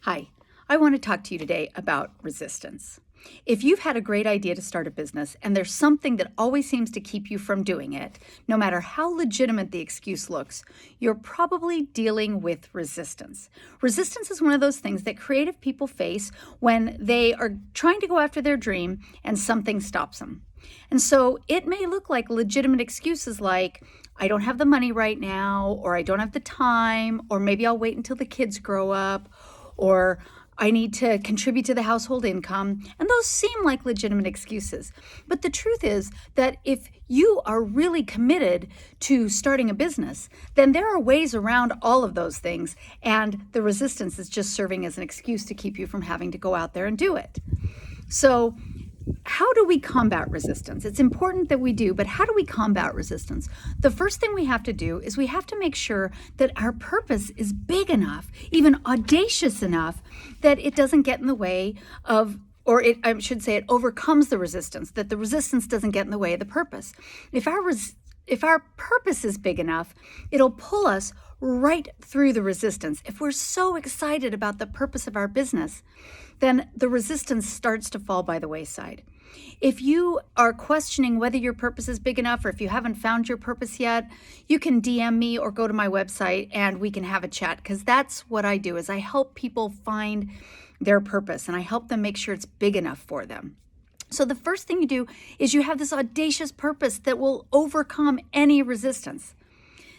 Hi, I want to talk to you today about resistance. If you've had a great idea to start a business and there's something that always seems to keep you from doing it, no matter how legitimate the excuse looks, you're probably dealing with resistance. Resistance is one of those things that creative people face when they are trying to go after their dream and something stops them. And so it may look like legitimate excuses like, I don't have the money right now, or I don't have the time, or maybe I'll wait until the kids grow up, or I need to contribute to the household income. And those seem like legitimate excuses. But the truth is that if you are really committed to starting a business, then there are ways around all of those things. And the resistance is just serving as an excuse to keep you from having to go out there and do it. So, how do we combat resistance? It's important that we do, but how do we combat resistance? The first thing we have to do is we have to make sure that our purpose is big enough, even audacious enough, that it doesn't get in the way of, or I should say it overcomes the resistance, that the resistance doesn't get in the way of the purpose. If our purpose is big enough, it'll pull us right through the resistance. If we're so excited about the purpose of our business, then the resistance starts to fall by the wayside. If you are questioning whether your purpose is big enough, or if you haven't found your purpose yet, you can DM me or go to my website and we can have a chat, because that's what I do, is I help people find their purpose and I help them make sure it's big enough for them. So the first thing you do is you have this audacious purpose that will overcome any resistance.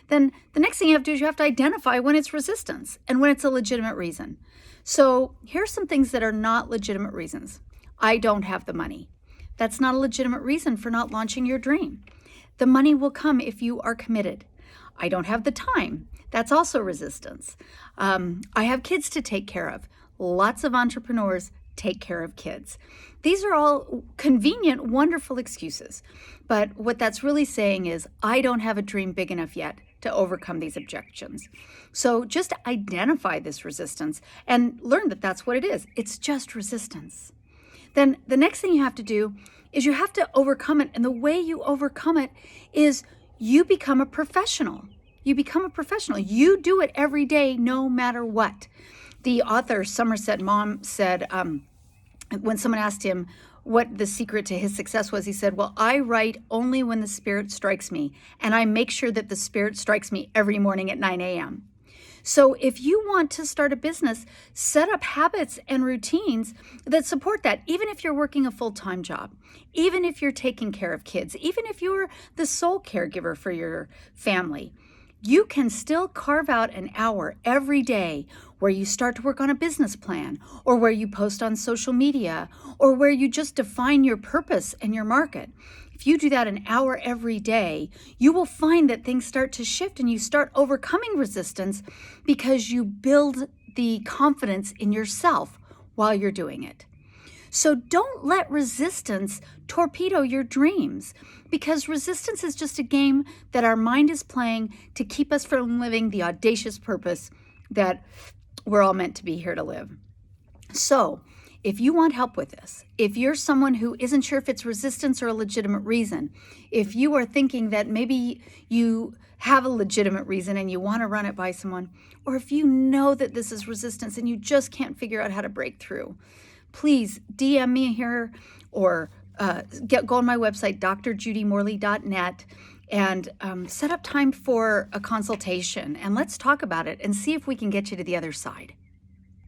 Then the next thing you have to do is you have to identify when it's resistance and when it's a legitimate reason. So here's some things that are not legitimate reasons. I don't have the money. That's not a legitimate reason for not launching your dream. The money will come if you are committed. I don't have the time. That's also resistance. I have kids to take care of. Lots of entrepreneurs take care of kids. These are all convenient, wonderful excuses. But what that's really saying is, I don't have a dream big enough yet to overcome these objections. So just identify this resistance and learn that that's what it is. It's just resistance. Then the next thing you have to do is you have to overcome it. And the way you overcome it is you become a professional. You become a professional. You do it every day, no matter what. The author Somerset Maugham said, when someone asked him what the secret to his success was, he said, well, I write only when the spirit strikes me, and I make sure that the spirit strikes me every morning at 9 a.m. So if you want to start a business, set up habits and routines that support that, even if you're working a full-time job, even if you're taking care of kids, even if you're the sole caregiver for your family. You can still carve out an hour every day where you start to work on a business plan, or where you post on social media, or where you just define your purpose and your market. If you do that an hour every day, you will find that things start to shift and you start overcoming resistance because you build the confidence in yourself while you're doing it. So don't let resistance torpedo your dreams, because resistance is just a game that our mind is playing to keep us from living the audacious purpose that we're all meant to be here to live. So if you want help with this, if you're someone who isn't sure if it's resistance or a legitimate reason, if you are thinking that maybe you have a legitimate reason and you want to run it by someone, or if you know that this is resistance and you just can't figure out how to break through, please DM me here, or go on my website, drjudymorley.net, and set up time for a consultation, and let's talk about it and see if we can get you to the other side.